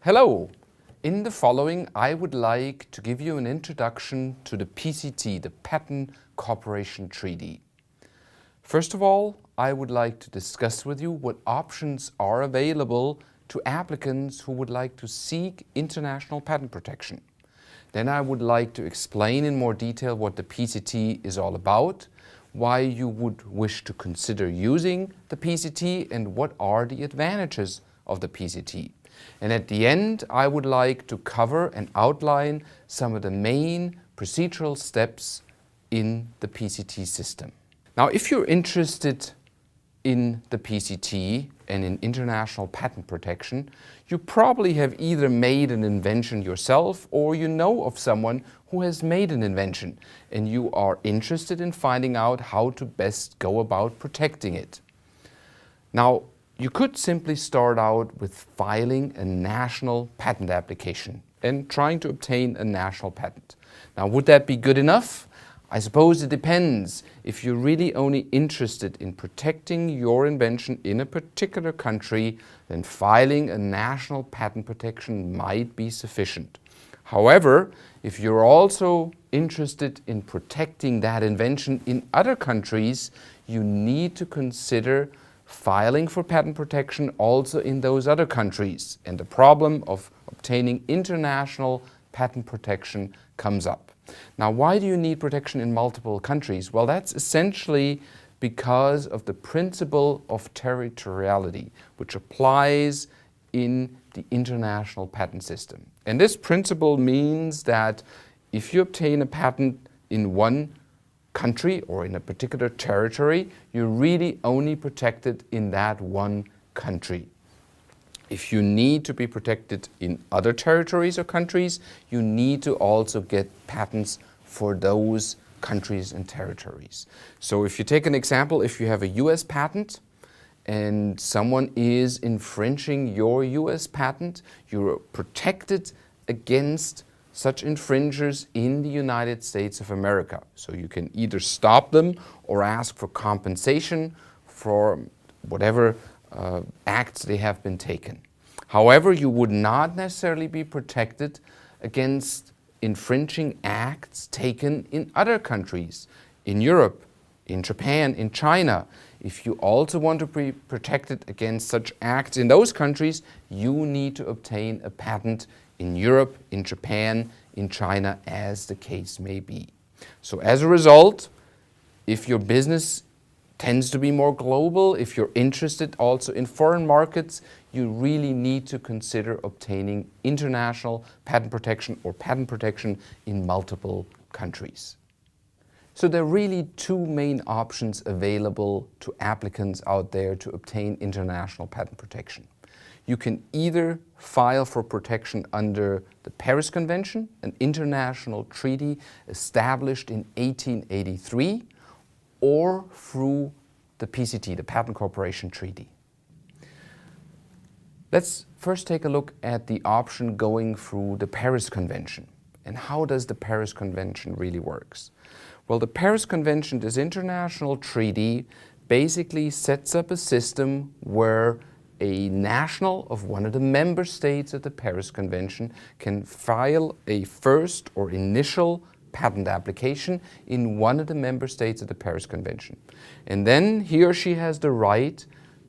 Hello! In the following, I would like to give you an introduction to the Pct, the Patent Cooperation Treaty. First of all, I would like to discuss with you what options are available to applicants who would like to seek international patent protection. Then I would like to explain in more detail what the Pct is all about, why you would wish to consider using the Pct, and what are the advantages of the Pct. And at the end, I would like to cover and outline some of the main procedural steps in the Pct system. Now, if you're interested in the Pct and in international patent protection, you probably have either made an invention yourself or you know of someone who has made an invention and you are interested in finding out how to best go about protecting it. Now, you could simply start out with filing a national patent application and trying to obtain a national patent. Now, would that be good enough? I suppose it depends. If you're really only interested in protecting your invention in a particular country, then filing a national patent protection might be sufficient. However, if you're also interested in protecting that invention in other countries, you need to consider filing for patent protection also in those other countries. And the problem of obtaining international patent protection comes up. Now, why do you need protection in multiple countries? Well, that's essentially because of the principle of territoriality, which applies in the international patent system. And this principle means that if you obtain a patent in one country or in a particular territory, you're really only protected in that one country. If you need to be protected in other territories or countries, you need to also get patents for those countries and territories. So if you take an example, if you have a US patent and someone is infringing your US patent, you're protected against such infringers in the United States of America. So you can either stop them or ask for compensation for whatever acts they have been taken. However, you would not necessarily be protected against infringing acts taken in other countries, in Europe, in Japan, in China. If you also want to be protected against such acts in those countries, you need to obtain a patent in Europe, in Japan, in China, as the case may be. So as a result, if your business tends to be more global, if you're interested also in foreign markets, you really need to consider obtaining international patent protection or patent protection in multiple countries. So there are really two main options available to applicants out there to obtain international patent protection. You can either file for protection under the Paris Convention, an international treaty established in 1883, or through the Pct, the Patent Cooperation Treaty. Let's first take a look at the option going through the Paris Convention. And how does the Paris Convention really works? Well, the Paris Convention, this international treaty, basically sets up a system where a national of one of the member states of the Paris Convention can file a first or initial patent application in one of the member states of the Paris Convention. And then he or she has the right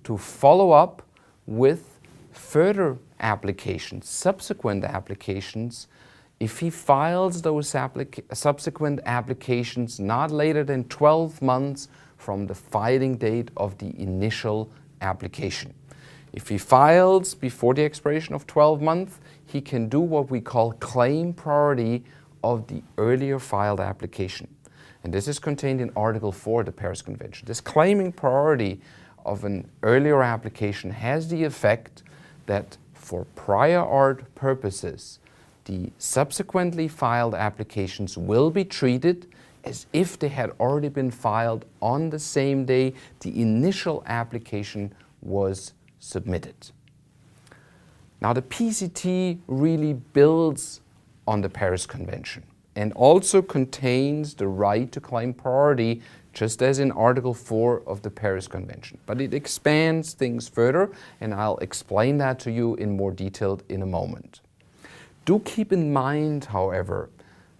to follow up with further applications, subsequent applications, if he files those subsequent applications not later than 12 months from the filing date of the initial application. If he files before the expiration of 12 months, he can do what we call claim priority of the earlier filed application. And this is contained in Article 4 of the Paris Convention. This claiming priority of an earlier application has the effect that for prior art purposes, the subsequently filed applications will be treated as if they had already been filed on the same day the initial application was submitted. Now, the Pct really builds on the Paris Convention and also contains the right to claim priority just as in Article 4 of the Paris Convention. But it expands things further, and I'll explain that to you in more detail in a moment. Do keep in mind, however,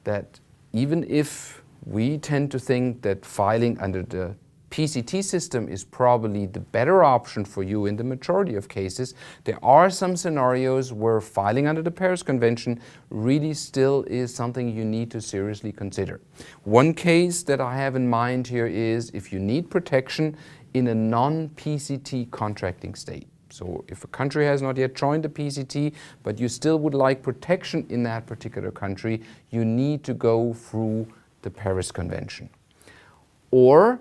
that even if we tend to think that filing under the PCT system is probably the better option for you in the majority of cases, there are some scenarios where filing under the Paris Convention really still is something you need to seriously consider. One case that I have in mind here is if you need protection in a non-PCT contracting state. So if a country has not yet joined the PCT, but you still would like protection in that particular country, you need to go through the Paris Convention. Or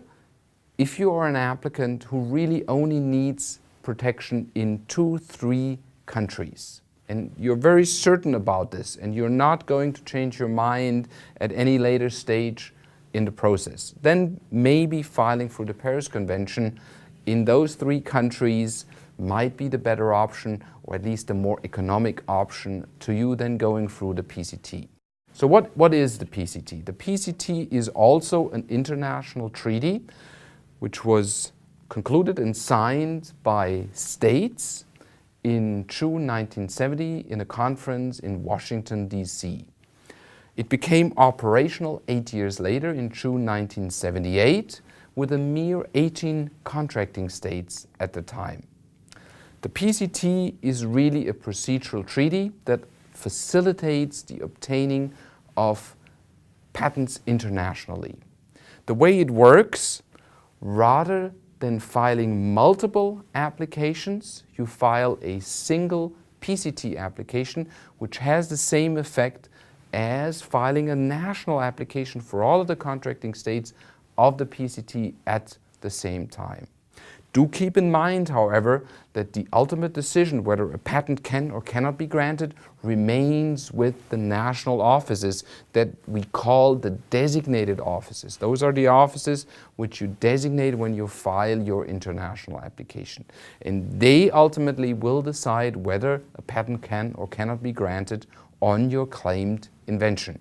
if you are an applicant who really only needs protection in 2-3 countries, and you're very certain about this, and you're not going to change your mind at any later stage in the process, then maybe filing for the Paris Convention in those 3 countries might be the better option, or at least a more economic option to you than going through the PCT. So what is the PCT? The PCT is also an international treaty which was concluded and signed by states in June 1970 in a conference in Washington, D.C. It became operational 8 years later in June 1978 with a mere 18 contracting states at the time. The PCT is really a procedural treaty that facilitates the obtaining of patents internationally. The way it works, rather than filing multiple applications, you file a single PCT application which has the same effect as filing a national application for all of the contracting states of the PCT at the same time. Do keep in mind, however, that the ultimate decision whether a patent can or cannot be granted remains with the national offices that we call the designated offices. Those are the offices which you designate when you file your international application. And they ultimately will decide whether a patent can or cannot be granted on your claimed invention.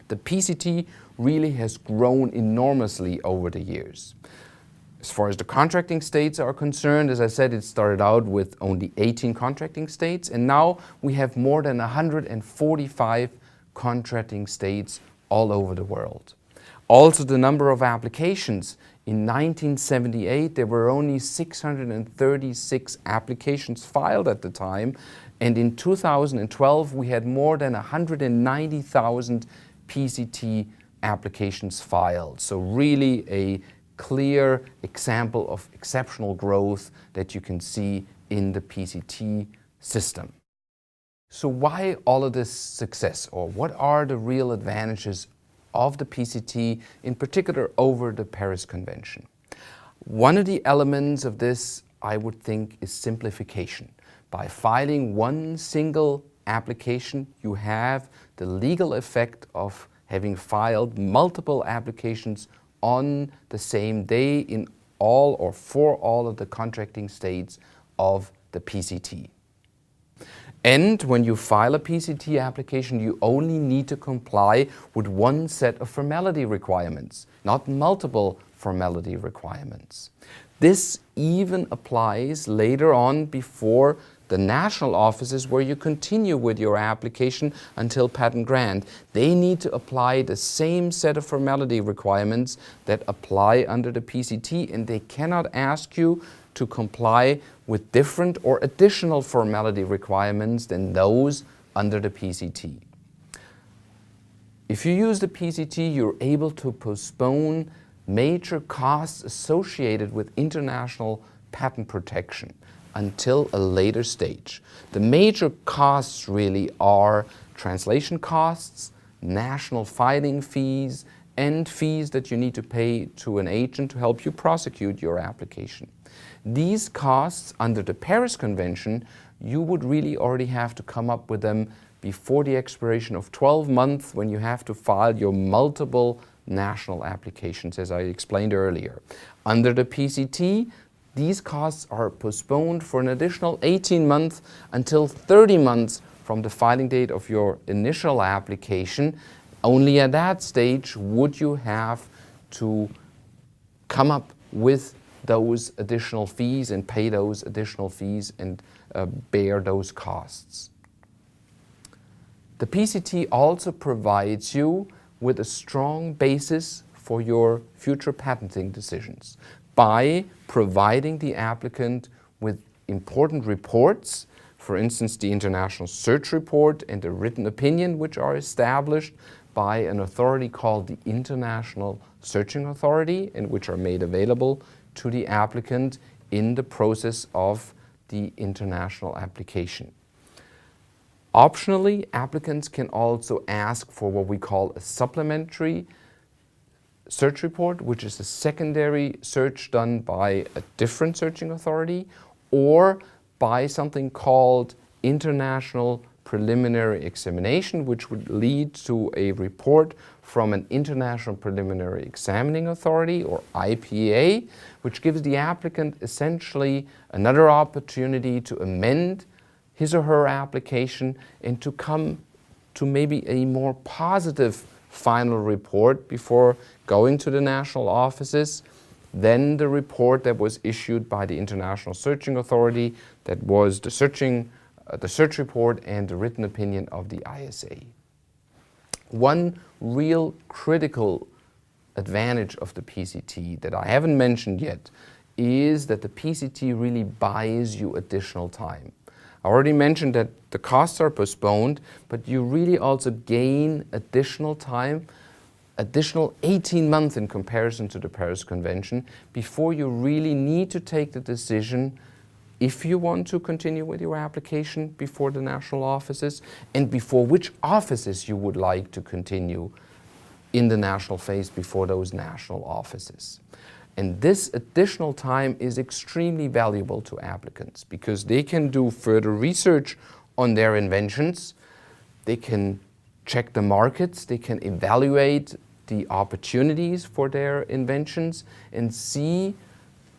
The PCT really has grown enormously over the years. As far as the contracting states are concerned, as I said, it started out with only 18 contracting states, and now we have more than 145 contracting states all over the world. Also, the number of applications. In 1978, there were only 636 applications filed at the time, and in 2012, we had more than 190,000 PCT applications filed. So really a clear example of exceptional growth that you can see in the PCT system. So why all of this success, or what are the real advantages of the PCT, in particular over the Paris Convention? One of the elements of this, I would think, is simplification. By filing one single application, you have the legal effect of having filed multiple applications on the same day in all or for all of the contracting states of the PCT. And when you file a PCT application, you only need to comply with one set of formality requirements, not multiple formality requirements. This even applies later on before the national offices where you continue with your application until patent grant. They need to apply the same set of formality requirements that apply under the PCT, and they cannot ask you to comply with different or additional formality requirements than those under the PCT. If you use the PCT, you're able to postpone major costs associated with international patent protection until a later stage. The major costs really are translation costs, national filing fees, and fees that you need to pay to an agent to help you prosecute your application. These costs under the Paris Convention, you would really already have to come up with them before the expiration of 12 months when you have to file your multiple national applications, as I explained earlier. Under the PCT, these costs are postponed for an additional 18 months until 30 months from the filing date of your initial application. Only at that stage would you have to come up with those additional fees and pay those additional fees and bear those costs. The PCT also provides you with a strong basis for your future patenting decisions by providing the applicant with important reports, for instance, the International Search Report and the written opinion, which are established by an authority called the International Searching Authority and which are made available to the applicant in the process of the international application. Optionally, applicants can also ask for what we call a supplementary search report, which is a secondary search done by a different searching authority or by something called international preliminary examination, which would lead to a report from an international preliminary examining authority or IPA, which gives the applicant essentially another opportunity to amend his or her application and to come to maybe a more positive final report before going to the national offices than the report that was issued by the International Searching Authority, that was the search report and the written opinion of the ISA. One real critical advantage of the PCT that I haven't mentioned yet is that the PCT really buys you additional time. I already mentioned that the costs are postponed, but you really also gain additional time, additional 18 months in comparison to the Paris Convention, before you really need to take the decision if you want to continue with your application before the national offices and before which offices you would like to continue in the national phase before those national offices. And this additional time is extremely valuable to applicants because they can do further research on their inventions, they can check the markets, they can evaluate the opportunities for their inventions and see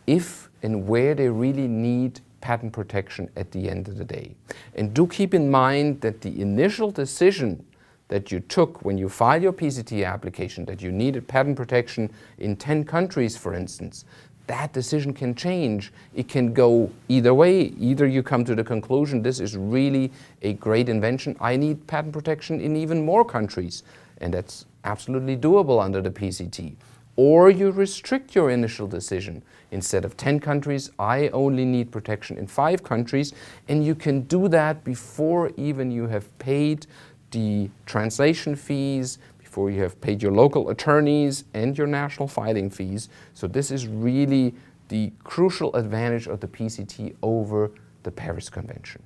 if and where they really need patent protection at the end of the day. And do keep in mind that the initial decision that you took when you filed your PCT application, that you needed patent protection in 10 countries, for instance, that decision can change. It can go either way. Either you come to the conclusion, this is really a great invention, I need patent protection in even more countries, and that's absolutely doable under the PCT. Or you restrict your initial decision. Instead of 10 countries, I only need protection in 5 countries, and you can do that before even you have paid the translation fees, before you have paid your local attorneys and your national filing fees. So this is really the crucial advantage of the PCT over the Paris Convention.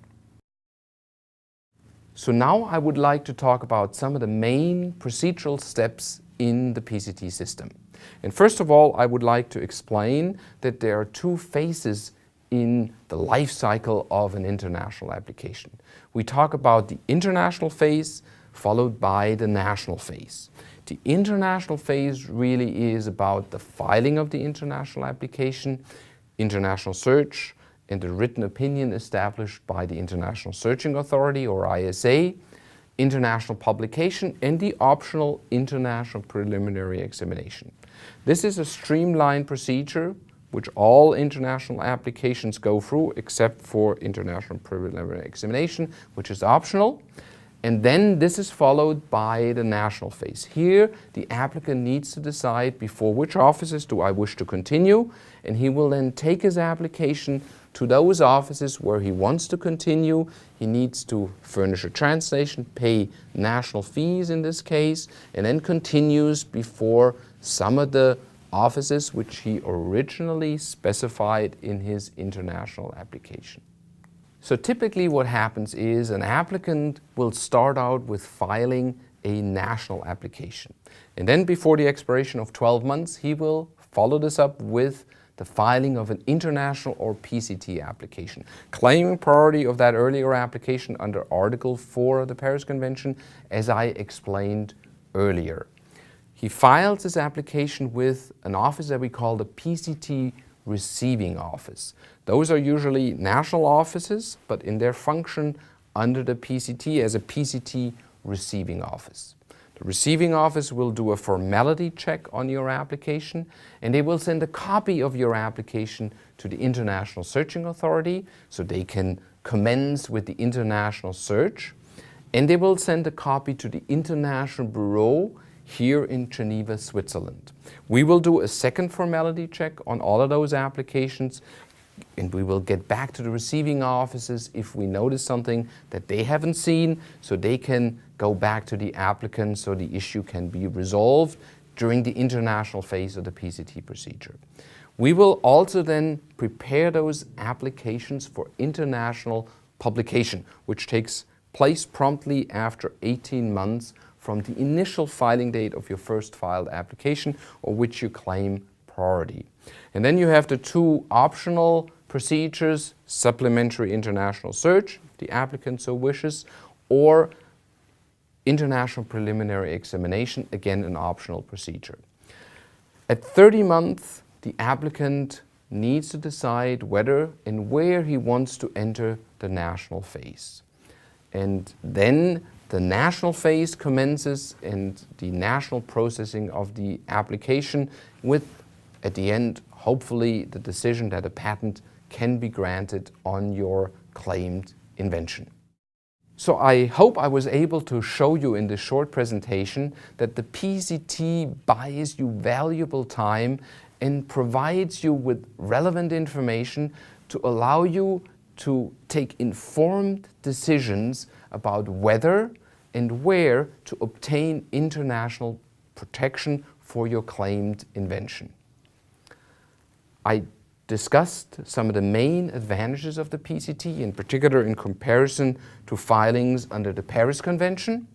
So now I would like to talk about some of the main procedural steps in the PCT system. And first of all, I would like to explain that there are 2 phases in the life cycle of an international application. We talk about the international phase followed by the national phase. The international phase really is about the filing of the international application, international search, and the written opinion established by the International Searching Authority or ISA, international publication, and the optional international preliminary examination. This is a streamlined procedure which all international applications go through except for international preliminary examination, which is optional. And then this is followed by the national phase. Here, the applicant needs to decide before which offices do I wish to continue, and he will then take his application to those offices where he wants to continue. He needs to furnish a translation, pay national fees in this case, and then continues before some of the offices which he originally specified in his international application. So typically what happens is an applicant will start out with filing a national application. And then before the expiration of 12 months, he will follow this up with the filing of an international or PCT application, claiming priority of that earlier application under Article 4 of the Paris Convention, as I explained earlier. He files his application with an office that we call the PCT receiving office. Those are usually national offices, but in their function under the PCT as a PCT receiving office. The receiving office will do a formality check on your application, and they will send a copy of your application to the International Searching Authority so they can commence with the international search, and they will send a copy to the International Bureau here in Geneva, Switzerland. We will do a second formality check on all of those applications, and we will get back to the receiving offices if we notice something that they haven't seen, so they can go back to the applicant so the issue can be resolved during the international phase of the PCT procedure. We will also then prepare those applications for international publication, which takes place promptly after 18 months from the initial filing date of your first filed application, or which you claim priority. And then you have the two optional procedures: supplementary international search, if the applicant so wishes, or international preliminary examination, again an optional procedure. At 30 months, the applicant needs to decide whether and where he wants to enter the national phase. And then the national phase commences and the national processing of the application with, at the end, hopefully the decision that a patent can be granted on your claimed invention. So I hope I was able to show you in this short presentation that the PCT buys you valuable time and provides you with relevant information to allow you to take informed decisions about whether and where to obtain international protection for your claimed invention. I discussed some of the main advantages of the PCT, in particular in comparison to filings under the Paris Convention,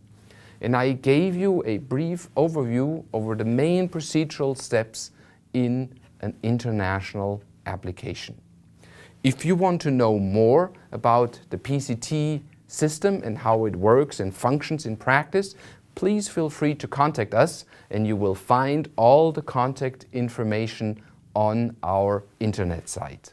and I gave you a brief overview over the main procedural steps in an international application. If you want to know more about the PCT system and how it works and functions in practice, please feel free to contact us, and you will find all the contact information on our internet site.